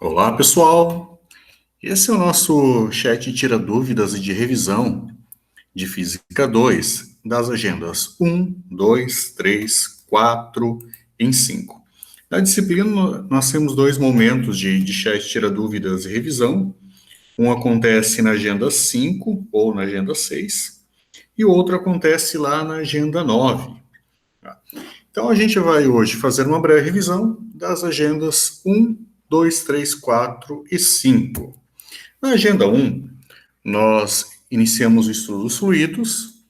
Olá, pessoal! Esse é o nosso chat tira dúvidas e de revisão de Física 2 das agendas 1, 2, 3, 4 e 5. Na disciplina, nós temos dois momentos de chat tira dúvidas e revisão. Um acontece na agenda 5 ou na agenda 6 e o outro acontece lá na agenda 9. Então, a gente vai hoje fazer uma breve revisão das agendas 1, 2, 3, 4 e 5. Na agenda 1, nós iniciamos o estudo dos fluidos,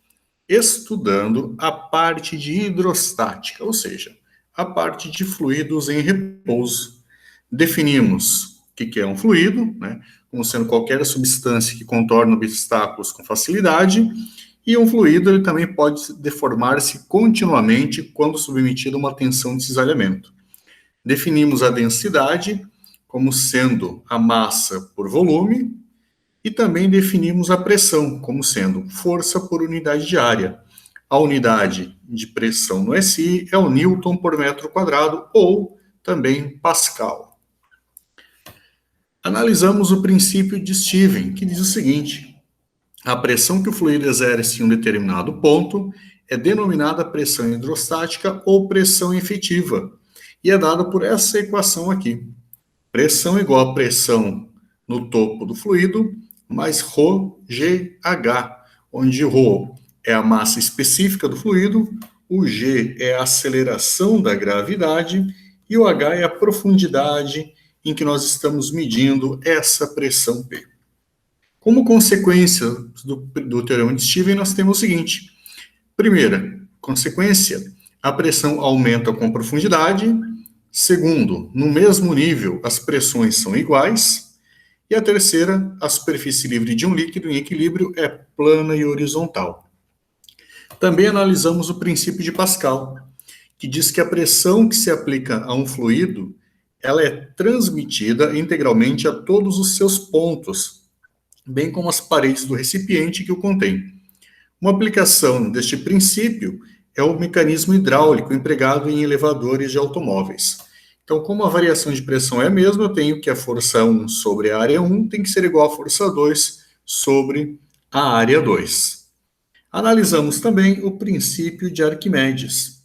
estudando a parte de hidrostática, ou seja, a parte de fluidos em repouso. Definimos o que é um fluido, né, como sendo qualquer substância que contorna obstáculos com facilidade, e um fluido ele também pode deformar-se continuamente quando submetido a uma tensão de cisalhamento. Definimos a densidade como sendo a massa por volume, e também definimos a pressão como sendo força por unidade de área. A unidade de pressão no SI é o Newton por metro quadrado ou também Pascal. Analisamos o princípio de Steven, que diz o seguinte: a pressão que o fluido exerce em um determinado ponto é denominada pressão hidrostática ou pressão efetiva, e é dada por essa equação aqui. Pressão igual a pressão no topo do fluido, mais ρgh, onde ρ é a massa específica do fluido, o g é a aceleração da gravidade e o h é a profundidade em que nós estamos medindo essa pressão P. Como consequência do teorema de Steven, nós temos o seguinte: primeira consequência, a pressão aumenta com profundidade. Segundo, no mesmo nível, as pressões são iguais. E a terceira, a superfície livre de um líquido em equilíbrio é plana e horizontal. Também analisamos o princípio de Pascal, que diz que a pressão que se aplica a um fluido, ela é transmitida integralmente a todos os seus pontos, bem como as paredes do recipiente que o contém. Uma aplicação deste princípio é o mecanismo hidráulico empregado em elevadores de automóveis. Então, como a variação de pressão é a mesma, eu tenho que a força 1 sobre a área 1 tem que ser igual à força 2 sobre a área 2. Analisamos também o princípio de Arquimedes,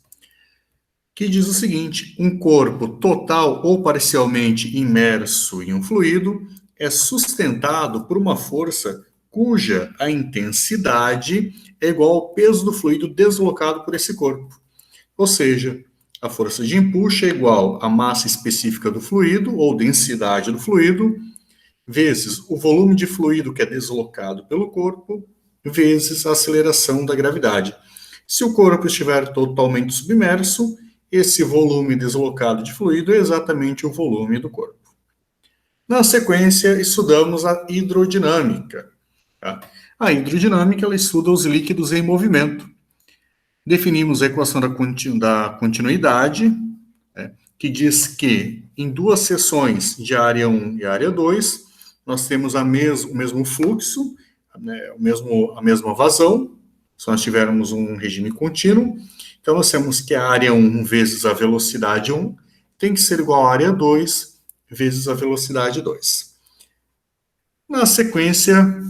que diz o seguinte: um corpo total ou parcialmente imerso em um fluido é sustentado por uma força cuja a intensidade é igual ao peso do fluido deslocado por esse corpo. Ou seja, a força de empuxo é igual à massa específica do fluido, ou densidade do fluido, vezes o volume de fluido que é deslocado pelo corpo, vezes a aceleração da gravidade. Se o corpo estiver totalmente submerso, esse volume deslocado de fluido é exatamente o volume do corpo. Na sequência, estudamos a hidrodinâmica. Tá? A hidrodinâmica ela estuda os líquidos em movimento. Definimos a equação da continuidade, né, que diz que em duas seções de área 1 e área 2, nós temos o mesmo fluxo, né, a mesma vazão, se nós tivermos um regime contínuo. Então, nós temos que a área 1 vezes a velocidade 1 tem que ser igual à área 2 vezes a velocidade 2. Na sequência,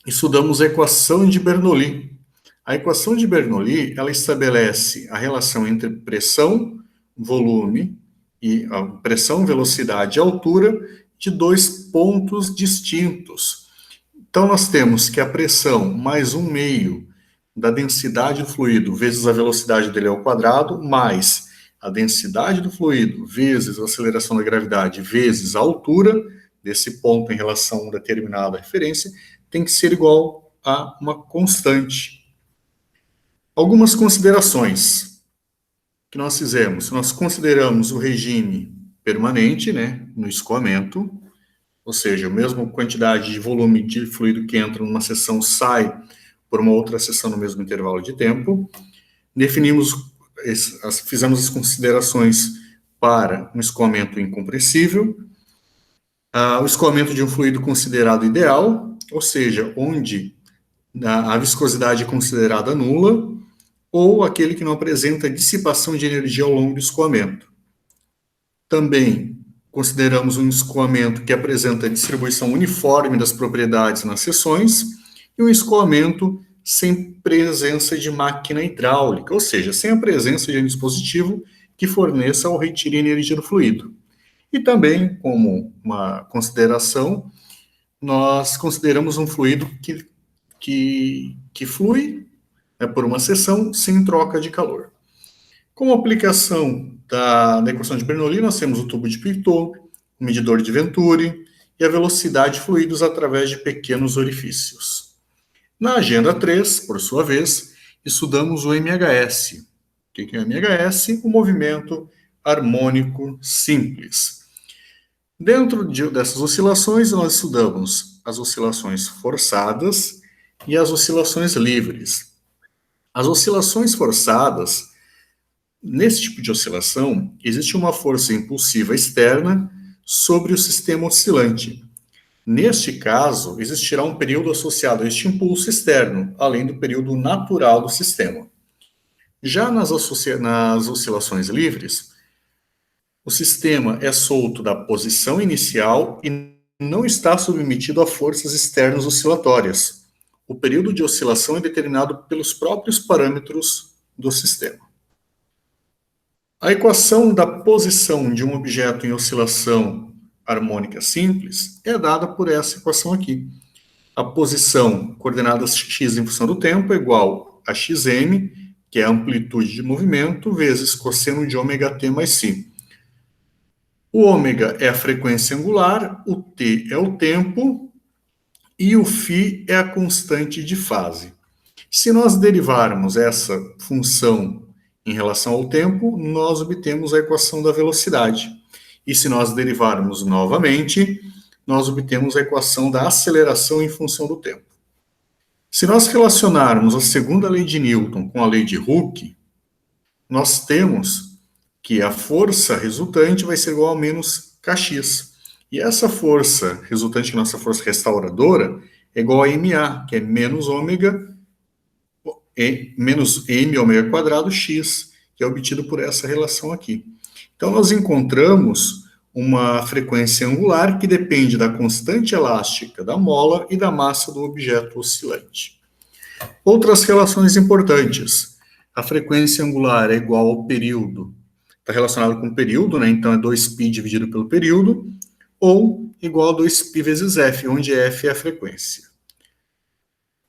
estudamos a equação de Bernoulli. A equação de Bernoulli, ela estabelece a relação entre pressão, volume, e a pressão, velocidade e altura de dois pontos distintos. Então, nós temos que a pressão mais 1/2 da densidade do fluido vezes a velocidade dele ao quadrado, mais a densidade do fluido vezes a aceleração da gravidade vezes a altura desse ponto em relação a uma determinada referência, tem que ser igual a uma constante. Algumas considerações que nós fizemos. Nós consideramos o regime permanente, né, no escoamento, ou seja, a mesma quantidade de volume de fluido que entra numa seção sai por uma outra seção no mesmo intervalo de tempo. Fizemos as considerações para um escoamento incompressível, o escoamento de um fluido considerado ideal, ou seja, onde a viscosidade é considerada nula, ou aquele que não apresenta dissipação de energia ao longo do escoamento. Também Consideramos um escoamento que apresenta a distribuição uniforme das propriedades nas seções e um escoamento sem presença de máquina hidráulica, ou seja, sem a presença de um dispositivo que forneça ou retire energia do fluido. E também, como uma consideração, nós consideramos um fluido que flui, né, por uma seção sem troca de calor. Como aplicação da equação de Bernoulli, nós temos o tubo de Pitot, o medidor de Venturi e a velocidade de fluidos através de pequenos orifícios. Na agenda 3, por sua vez, estudamos o MHS. O que é o MHS? O movimento harmônico simples. Dentro dessas oscilações, nós estudamos as oscilações forçadas e as oscilações livres. As oscilações forçadas, nesse tipo de oscilação, existe uma força impulsiva externa sobre o sistema oscilante. Neste caso, existirá um período associado a este impulso externo, além do período natural do sistema. Já nas oscilações livres, o sistema é solto da posição inicial e não está submetido a forças externas oscilatórias. O período de oscilação é determinado pelos próprios parâmetros do sistema. A equação da posição de um objeto em oscilação harmônica simples é dada por essa equação aqui. A posição coordenadas x em função do tempo é igual a xm, que é a amplitude de movimento, vezes cosseno de ômega-t mais φ. O ômega é a frequência angular, o t é o tempo e o φ é a constante de fase. Se nós derivarmos essa função em relação ao tempo, nós obtemos a equação da velocidade. E se nós derivarmos novamente, nós obtemos a equação da aceleração em função do tempo. Se nós relacionarmos a segunda lei de Newton com a lei de Hooke, nós temos que a força resultante vai ser igual a menos kx. E essa força resultante, que é a nossa força restauradora, é igual a ma, que é menos m ômega quadrado x, que é obtido por essa relação aqui. Então, nós encontramos uma frequência angular que depende da constante elástica da mola e da massa do objeto oscilante. Outras relações importantes. A frequência angular é igual ao período. Está relacionado com o período, né? Então é 2π dividido pelo período, ou igual a 2π vezes f, onde f é a frequência.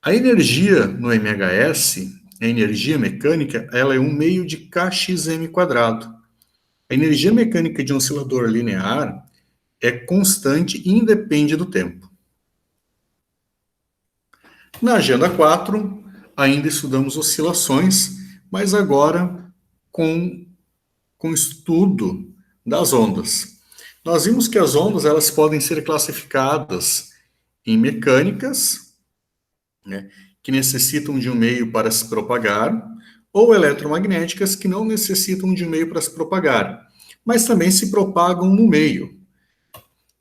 A energia no MHS, a energia mecânica, ela é 1 meio de kxm quadrado. A energia mecânica de um oscilador linear é constante e independe do tempo. Na agenda 4, ainda estudamos oscilações, mas agora com estudo das ondas. Nós vimos que as ondas elas podem ser classificadas em mecânicas, né, que necessitam de um meio para se propagar, ou eletromagnéticas que não necessitam de um meio para se propagar, mas também se propagam no meio,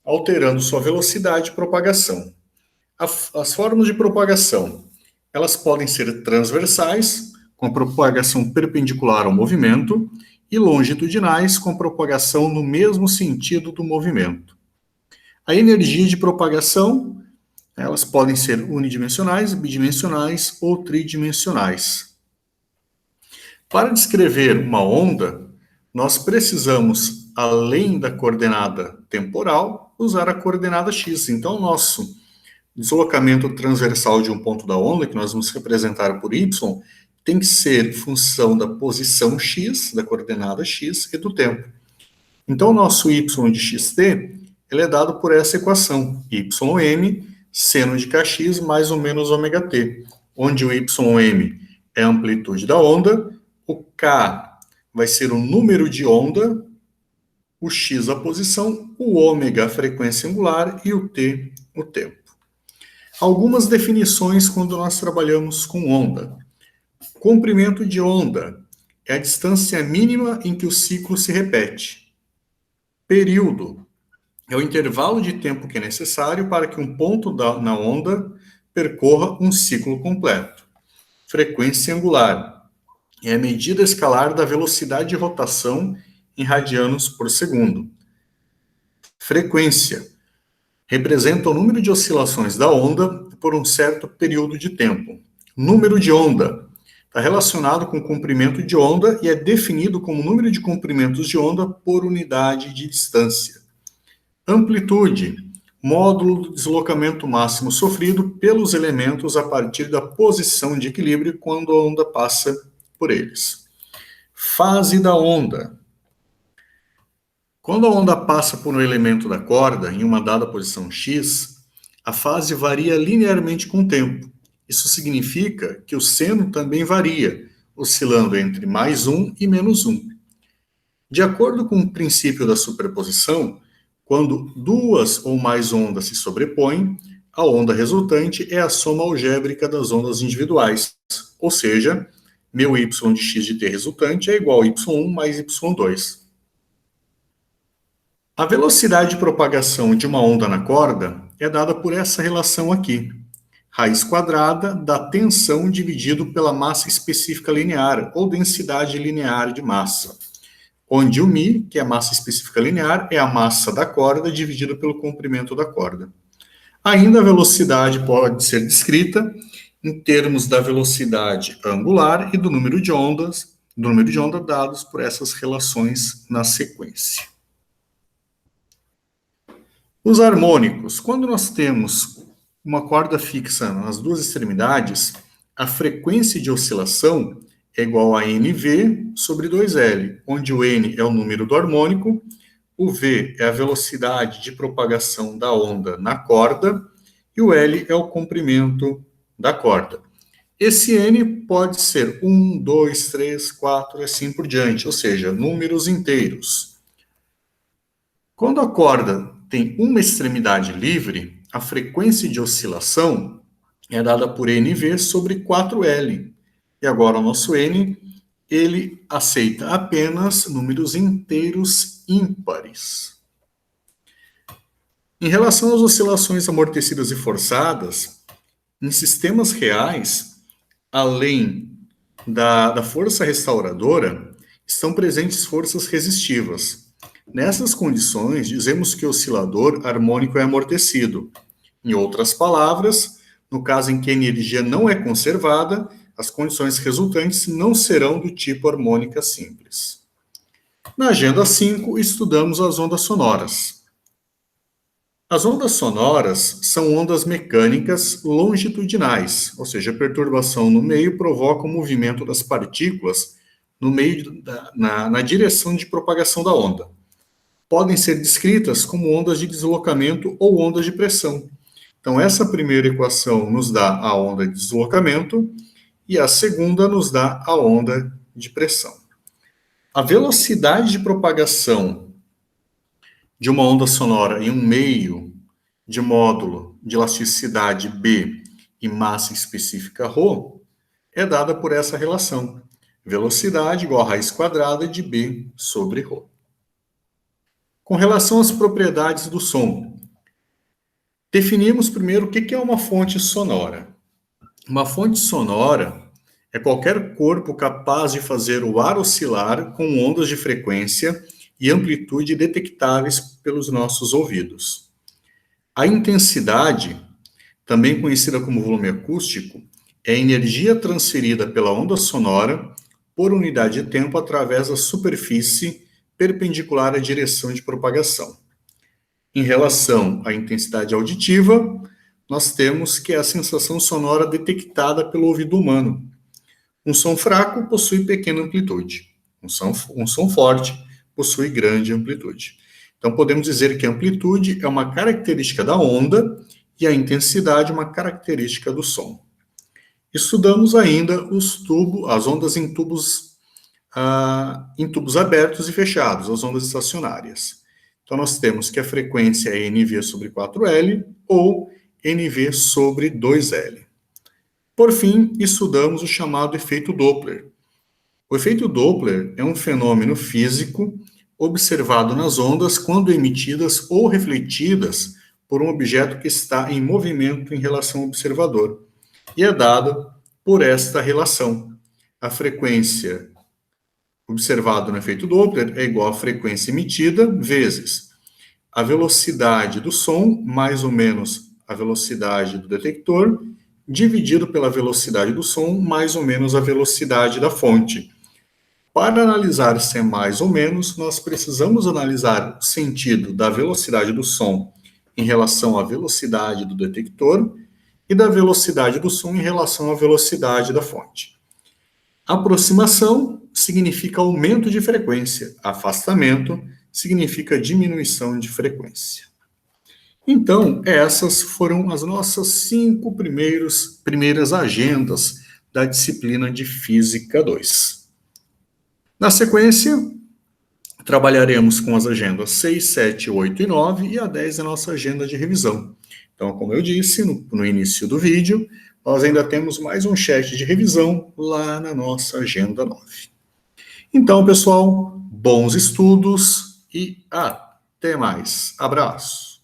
alterando sua velocidade de propagação. As formas de propagação, elas podem ser transversais, com a propagação perpendicular ao movimento, e longitudinais, com propagação no mesmo sentido do movimento. A energia de propagação, elas podem ser unidimensionais, bidimensionais ou tridimensionais. Para descrever uma onda, nós precisamos, além da coordenada temporal, usar a coordenada x. Então, o nosso deslocamento transversal de um ponto da onda, que nós vamos representar por y, tem que ser função da posição x, da coordenada x, e do tempo. Então, o nosso y de xt, ele é dado por essa equação, ym, seno de kx mais ou menos ômega-t, onde o ym é a amplitude da onda, o k vai ser o número de onda, o x a posição, o ômega a frequência angular e o t o tempo. Algumas definições quando nós trabalhamos com onda. Comprimento de onda é a distância mínima em que o ciclo se repete. Período é o intervalo de tempo que é necessário para que um ponto na onda percorra um ciclo completo. Frequência angular é a medida escalar da velocidade de rotação em radianos por segundo. Frequência representa o número de oscilações da onda por um certo período de tempo. Número de onda está relacionado com o comprimento de onda e é definido como número de comprimentos de onda por unidade de distância. Amplitude, módulo do deslocamento máximo sofrido pelos elementos a partir da posição de equilíbrio quando a onda passa por eles. Fase da onda. Quando a onda passa por um elemento da corda em uma dada posição x, a fase varia linearmente com o tempo. Isso significa que o seno também varia, oscilando entre +1 e -1. De acordo com o princípio da superposição, quando duas ou mais ondas se sobrepõem, a onda resultante é a soma algébrica das ondas individuais, ou seja, meu y de x de t resultante é igual a y1 mais y2. A velocidade de propagação de uma onda na corda é dada por essa relação aqui. Raiz quadrada da tensão dividido pela massa específica linear, ou densidade linear de massa. Onde o μ, que é a massa específica linear, é a massa da corda dividida pelo comprimento da corda. Ainda a velocidade pode ser descrita em termos da velocidade angular e do número de ondas, dados por essas relações na sequência. Os harmônicos. Quando nós temos uma corda fixa nas duas extremidades, a frequência de oscilação é igual a NV sobre 2L, onde o N é o número do harmônico, o V é a velocidade de propagação da onda na corda e o L é o comprimento da corda. Esse N pode ser 1, 2, 3, 4 e assim por diante, ou seja, números inteiros. Quando a corda tem uma extremidade livre, a frequência de oscilação é dada por NV sobre 4L. E agora o nosso N, ele aceita apenas números inteiros ímpares. Em relação às oscilações amortecidas e forçadas, em sistemas reais, além da força restauradora, estão presentes forças resistivas. Nessas condições, dizemos que o oscilador harmônico é amortecido. Em outras palavras, no caso em que a energia não é conservada, as condições resultantes não serão do tipo harmônica simples. Na agenda 5, estudamos as ondas sonoras. As ondas sonoras são ondas mecânicas longitudinais, ou seja, a perturbação no meio provoca o movimento das partículas no meio na direção de propagação da onda. Podem ser descritas como ondas de deslocamento ou ondas de pressão. Então, essa primeira equação nos dá a onda de deslocamento e a segunda nos dá a onda de pressão. A velocidade de propagação de uma onda sonora em um meio de módulo de elasticidade B e massa específica ρ é dada por essa relação. Velocidade igual a raiz quadrada de B sobre ρ. Com relação às propriedades do som, definimos primeiro o que é uma fonte sonora. Uma fonte sonora é qualquer corpo capaz de fazer o ar oscilar com ondas de frequência e amplitude detectáveis pelos nossos ouvidos. A intensidade, também conhecida como volume acústico, é a energia transferida pela onda sonora por unidade de tempo através da superfície perpendicular à direção de propagação. Em relação à intensidade auditiva, nós temos que é a sensação sonora detectada pelo ouvido humano. Um som fraco possui pequena amplitude. Um som forte possui grande amplitude. Então, podemos dizer que a amplitude é uma característica da onda e a intensidade uma característica do som. Estudamos ainda as ondas em tubos abertos e fechados, as ondas estacionárias. Então, nós temos que a frequência é NV sobre 4L ou NV sobre 2L. Por fim, estudamos o chamado efeito Doppler. O efeito Doppler é um fenômeno físico observado nas ondas quando emitidas ou refletidas por um objeto que está em movimento em relação ao observador, e é dado por esta relação. A frequência observada no efeito Doppler é igual à frequência emitida vezes a velocidade do som, mais ou menos a velocidade do detector, dividido pela velocidade do som, mais ou menos a velocidade da fonte. Para analisar se é mais ou menos, nós precisamos analisar o sentido da velocidade do som em relação à velocidade do detector e da velocidade do som em relação à velocidade da fonte. Aproximação significa aumento de frequência, afastamento significa diminuição de frequência. Então, essas foram as nossas 5 primeiras agendas da disciplina de Física 2. Na sequência, trabalharemos com as agendas 6, 7, 8 e 9 e a 10 é a nossa agenda de revisão. Então, como eu disse no início do vídeo, nós ainda temos mais um chat de revisão lá na nossa agenda 9. Então, pessoal, bons estudos e até mais. Abraço!